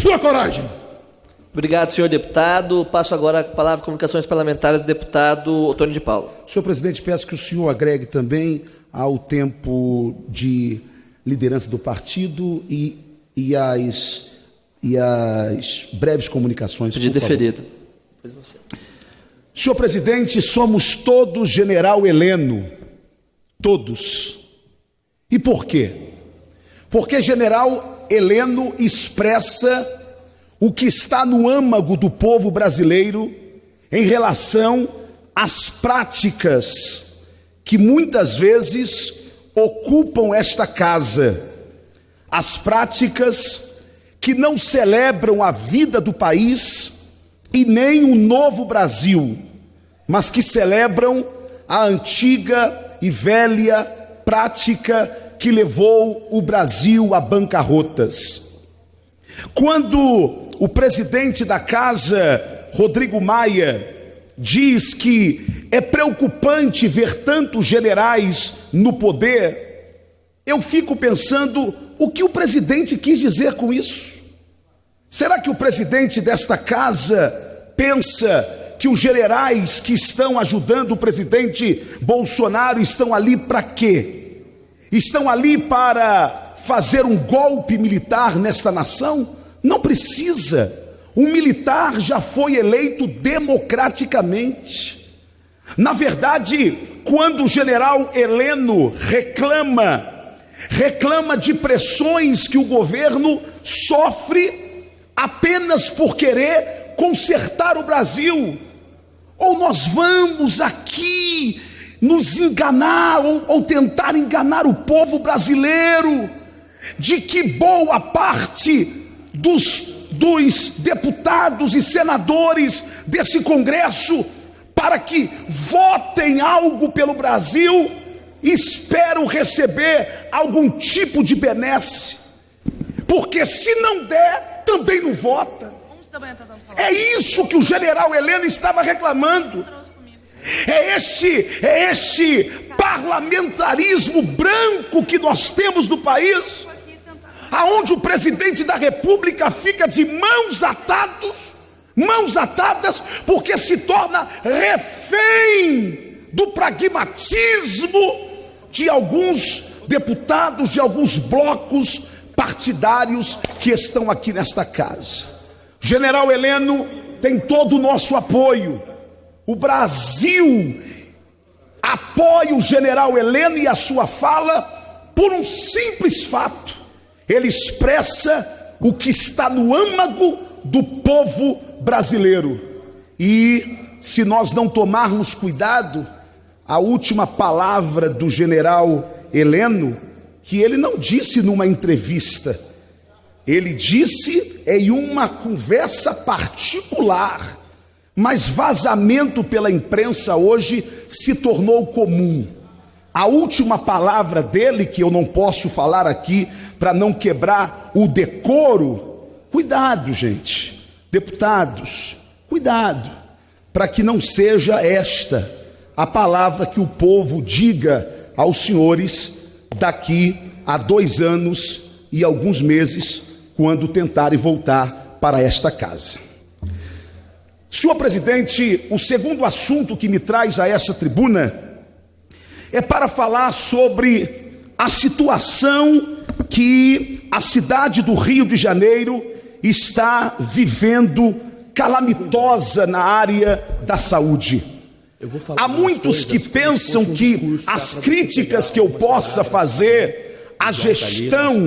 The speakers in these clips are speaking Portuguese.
sua coragem. Obrigado, senhor deputado. Passo agora a palavra de comunicações parlamentares do deputado Otônio de Paula. Senhor presidente, peço que o senhor agregue também ao tempo de liderança do partido e as breves comunicações. Pedido deferido. Senhor presidente, somos todos general Heleno. Todos. E por quê? Porque general Heleno expressa o que está no âmago do povo brasileiro em relação às práticas que muitas vezes ocupam esta casa, as práticas que não celebram a vida do país e nem o novo Brasil, mas que celebram a antiga e velha prática que levou o Brasil a bancarrotas. Quando o presidente da casa, Rodrigo Maia, diz que é preocupante ver tantos generais no poder, eu fico pensando o que o presidente quis dizer com isso. Será que o presidente desta casa pensa que os generais que estão ajudando o presidente Bolsonaro estão ali para quê? Estão ali para fazer um golpe militar nesta nação? Não precisa. Um militar já foi eleito democraticamente. Na verdade, quando o general Heleno reclama de pressões que o governo sofre apenas por querer consertar o Brasil, ou nós vamos aqui nos enganar ou tentar enganar o povo brasileiro de que boa parte dos deputados e senadores desse Congresso, para que votem algo pelo Brasil, esperam receber algum tipo de benesse, porque se não der, também não vota. É isso que o general Heleno estava reclamando. É este parlamentarismo branco que nós temos no país, aonde o presidente da República fica de mãos atadas, porque se torna refém do pragmatismo de alguns deputados, de alguns blocos partidários que estão aqui nesta casa. General Heleno tem todo o nosso apoio. O Brasil apoia o general Heleno e a sua fala por um simples fato: ele expressa o que está no âmago do povo brasileiro. E se nós não tomarmos cuidado, a última palavra do general Heleno, que ele não disse numa entrevista, ele disse em uma conversa particular, mas vazamento pela imprensa hoje se tornou comum. A última palavra dele, que eu não posso falar aqui para não quebrar o decoro, cuidado, gente, deputados, cuidado, para que não seja esta a palavra que o povo diga aos senhores daqui a 2 anos e alguns meses, quando tentarem voltar para esta casa. Senhor presidente, o segundo assunto que me traz a essa tribuna é para falar sobre a situação que a cidade do Rio de Janeiro está vivendo calamitosa na área da saúde. Há muitos que pensam que as críticas que eu possa fazer à gestão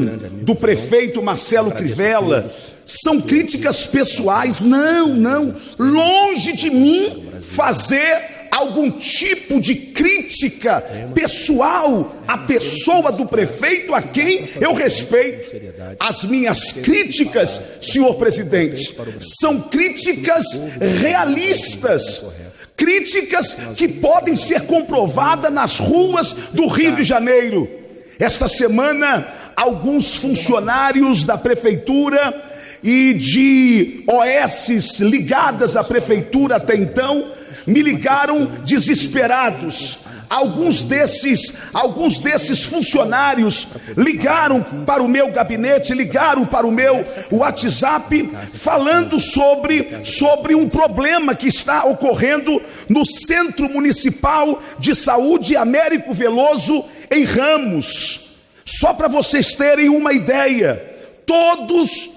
do prefeito Marcelo Crivella são críticas pessoais. Não, longe de mim fazer algum tipo de crítica pessoal à pessoa do prefeito, a quem eu respeito. As minhas críticas, senhor presidente, são críticas realistas, críticas que podem ser comprovadas nas ruas do Rio de Janeiro. Esta semana, alguns funcionários da prefeitura e de OSs ligadas à prefeitura até então me ligaram desesperados, alguns desses funcionários ligaram para o meu gabinete, ligaram para o meu WhatsApp, falando sobre um problema que está ocorrendo no Centro Municipal de Saúde Américo Veloso, em Ramos. Só para vocês terem uma ideia, todos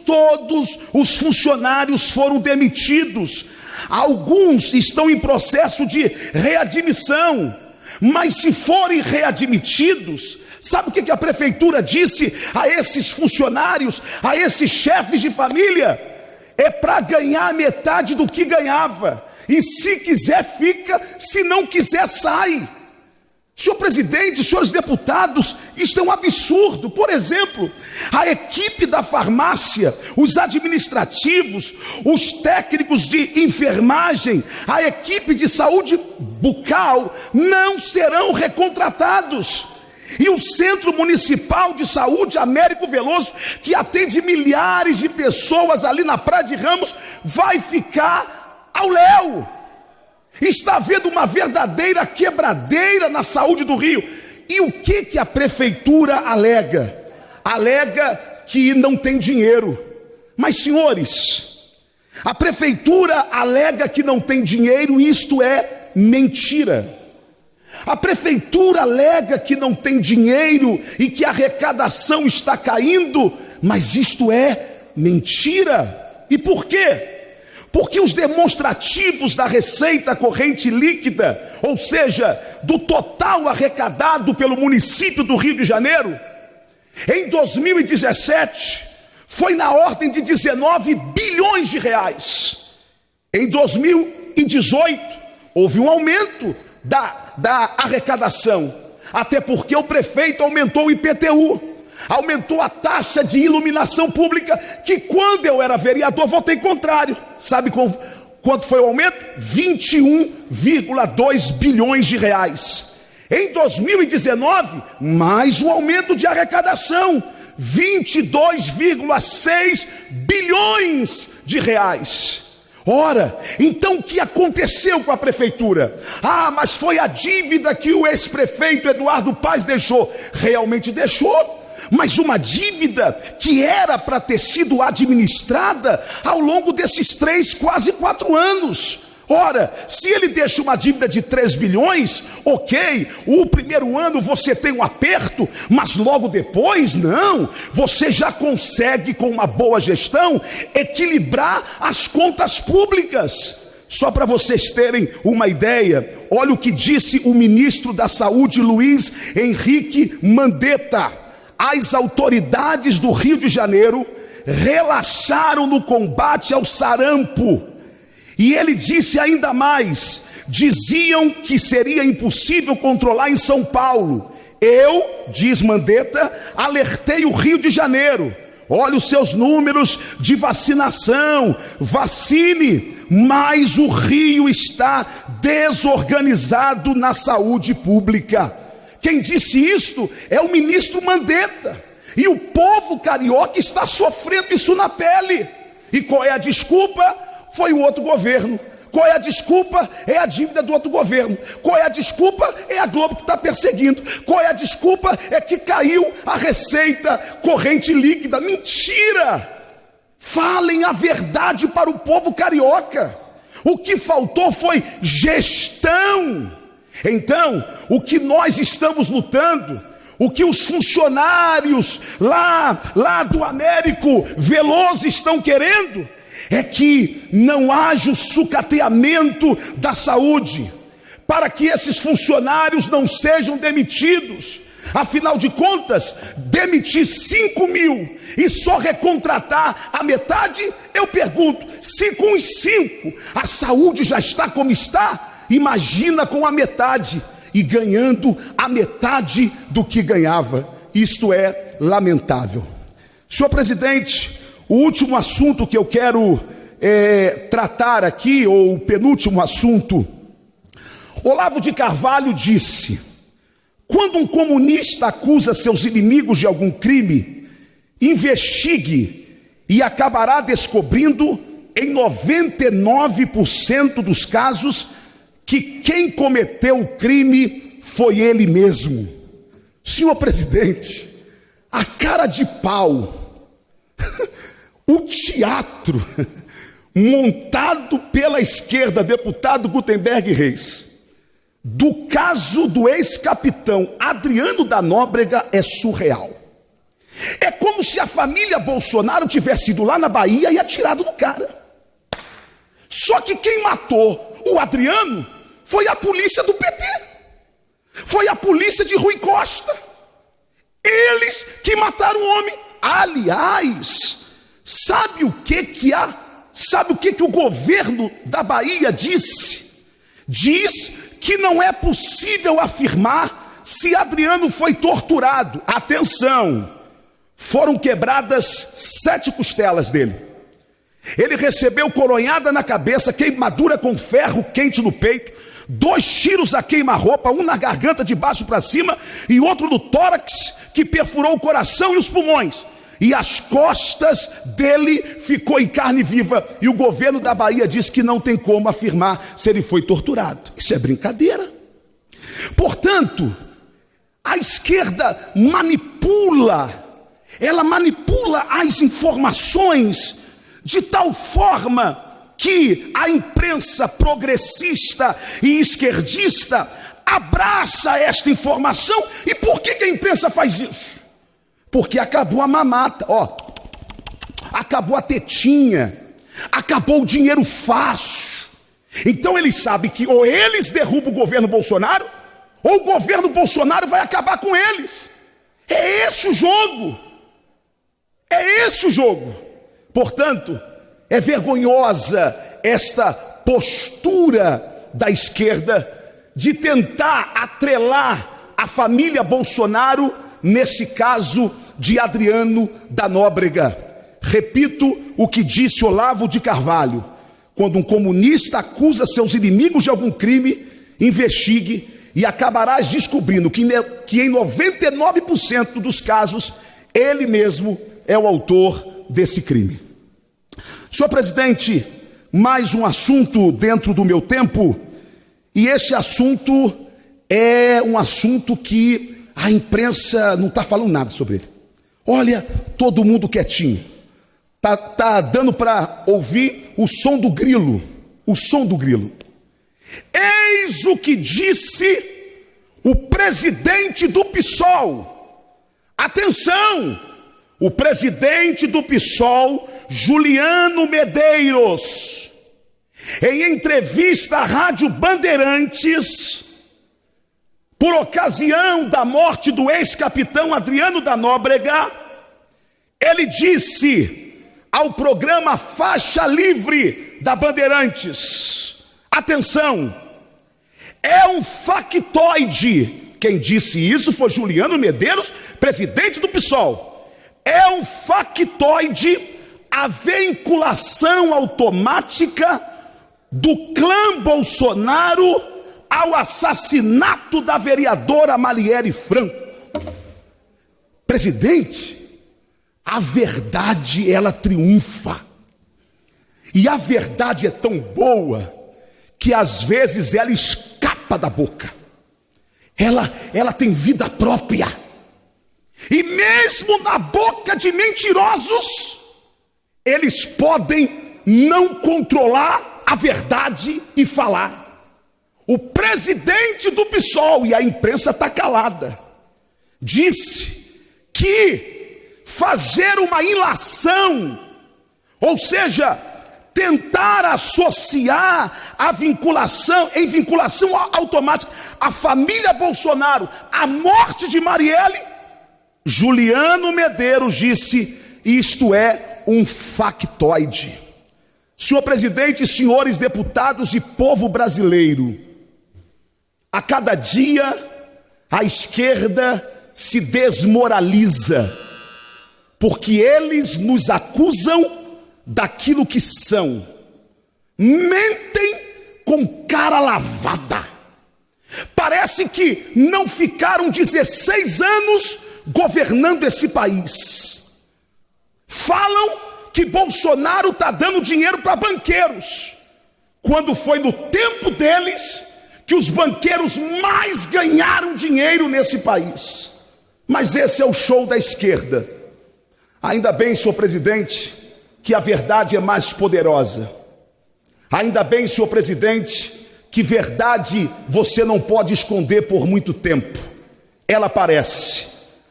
os funcionários foram demitidos. Alguns estão em processo de readmissão, mas se forem readmitidos, sabe o que a prefeitura disse a esses funcionários, a esses chefes de família? É para ganhar metade do que ganhava, e se quiser fica, se não quiser sai. Senhor presidente, senhores deputados, isto é um absurdo. Por exemplo, a equipe da farmácia, os administrativos, os técnicos de enfermagem, a equipe de saúde bucal não serão recontratados. E o Centro Municipal de Saúde Américo Veloso, que atende milhares de pessoas ali na Praia de Ramos, vai ficar ao léu. Está havendo uma verdadeira quebradeira na saúde do Rio. E o que a prefeitura alega? Alega que não tem dinheiro. Mas, senhores, a prefeitura alega que não tem dinheiro, e isto é mentira. A prefeitura alega que não tem dinheiro e que a arrecadação está caindo, mas isto é mentira. E por quê? Porque os demonstrativos da receita corrente líquida, ou seja, do total arrecadado pelo município do Rio de Janeiro, em 2017, foi na ordem de 19 bilhões de reais. Em 2018, houve um aumento da arrecadação, até porque o prefeito aumentou o IPTU, aumentou a taxa de iluminação pública, que quando eu era vereador votei contrário. Sabe quanto foi o aumento? 21,2 bilhões de reais. Em 2019, mais um aumento de arrecadação, 22,6 bilhões de reais. Ora, então o que aconteceu com a prefeitura? Mas foi a dívida que o ex-prefeito Eduardo Paes deixou. Realmente deixou, mas uma dívida que era para ter sido administrada ao longo desses 3, quase 4 anos. Ora, se ele deixa uma dívida de 3 bilhões, ok, o primeiro ano você tem um aperto, mas logo depois, não, você já consegue, com uma boa gestão, equilibrar as contas públicas. Só para vocês terem uma ideia, olha o que disse o ministro da Saúde, Luiz Henrique Mandetta. As autoridades do Rio de Janeiro relaxaram no combate ao sarampo. E ele disse ainda mais: diziam que seria impossível controlar em São Paulo. Eu, diz Mandetta, alertei o Rio de Janeiro. Olha os seus números de vacinação, vacine, mas o Rio está desorganizado na saúde pública. Quem disse isto é o ministro Mandetta. E o povo carioca está sofrendo isso na pele. E qual é a desculpa? Foi o outro governo. Qual é a desculpa? É a dívida do outro governo. Qual é a desculpa? É a Globo que está perseguindo. Qual é a desculpa? É que caiu a receita corrente líquida. Mentira! Falem a verdade para o povo carioca. O que faltou foi gestão. Então, o que nós estamos lutando, o que os funcionários lá do Américo Veloso estão querendo, é que não haja o sucateamento da saúde, para que esses funcionários não sejam demitidos. Afinal de contas, demitir 5 mil e só recontratar a metade, eu pergunto, se com os 5 a saúde já está como está, imagina com a metade, e ganhando a metade do que ganhava. Isto é lamentável. Senhor presidente, o último assunto que eu quero tratar aqui, ou o penúltimo assunto, Olavo de Carvalho disse: quando um comunista acusa seus inimigos de algum crime, investigue e acabará descobrindo, em 99% dos casos, que quem cometeu o crime foi ele mesmo. Senhor presidente, a cara de pau, o teatro montado pela esquerda, deputado Gutenberg Reis, do caso do ex-capitão Adriano da Nóbrega é surreal. É como se a família Bolsonaro tivesse ido lá na Bahia e atirado no cara. Só que quem matou o Adriano foi a polícia do PT, foi a polícia de Rui Costa. Eles que mataram o homem. Aliás, sabe o que o governo da Bahia disse? Diz que não é possível afirmar se Adriano foi torturado. Atenção, foram quebradas 7 costelas dele. Ele recebeu coronhada na cabeça, queimadura com ferro quente no peito, 2 tiros a queima-roupa, um na garganta de baixo para cima e outro no tórax, que perfurou o coração e os pulmões. E as costas dele ficou em carne viva. E o governo da Bahia diz que não tem como afirmar se ele foi torturado. Isso é brincadeira. Portanto, a esquerda ela manipula as informações de tal forma que a imprensa progressista e esquerdista abraça esta informação. E por que a imprensa faz isso? Porque acabou a mamata, acabou a tetinha, acabou o dinheiro fácil. Então eles sabem que ou eles derrubam o governo Bolsonaro, ou o governo Bolsonaro vai acabar com eles. É esse o jogo. É esse o jogo. Portanto, é vergonhosa esta postura da esquerda de tentar atrelar a família Bolsonaro nesse caso de Adriano da Nóbrega. Repito o que disse Olavo de Carvalho: quando um comunista acusa seus inimigos de algum crime, investigue e acabarás descobrindo que em 99% dos casos ele mesmo é o autor desse crime. Senhor presidente, mais um assunto dentro do meu tempo, e este assunto é um assunto que a imprensa não está falando nada sobre ele. Olha, todo mundo quietinho. Tá dando para ouvir o som do grilo. O som do grilo. Eis o que disse o presidente do PSOL. Atenção! O presidente do PSOL, Juliano Medeiros, em entrevista à Rádio Bandeirantes, por ocasião da morte do ex-capitão Adriano da Nóbrega, ele disse ao programa Faixa Livre da Bandeirantes: atenção, é um factoide. Quem disse isso foi Juliano Medeiros, presidente do PSOL. É um factoide a vinculação automática do clã Bolsonaro ao assassinato da vereadora Marielle Franco. Presidente, a verdade ela triunfa. E a verdade é tão boa que às vezes ela escapa da boca. Ela tem vida própria. E mesmo na boca de mentirosos, eles podem não controlar a verdade e falar. O presidente do PSOL, e a imprensa está calada, disse que fazer uma ilação, ou seja, tentar associar a vinculação automática, a família Bolsonaro, a morte de Marielle, Juliano Medeiros disse: isto é um factoide. Senhor presidente, senhores deputados e povo brasileiro, a cada dia a esquerda se desmoraliza, porque eles nos acusam daquilo que são, mentem com cara lavada. Parece que não ficaram 16 anos governando esse país. Falam que Bolsonaro está dando dinheiro para banqueiros, quando foi no tempo deles que os banqueiros mais ganharam dinheiro nesse país. Mas esse é o show da esquerda. Ainda bem, senhor presidente, que a verdade é mais poderosa. Ainda bem, senhor presidente, que verdade você não pode esconder por muito tempo. Ela aparece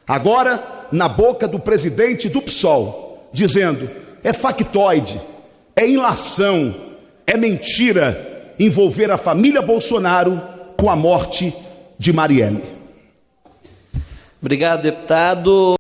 agora na boca do presidente do PSOL, dizendo: é factoide, é ilação, é mentira envolver a família Bolsonaro com a morte de Marielle. Obrigado, deputado.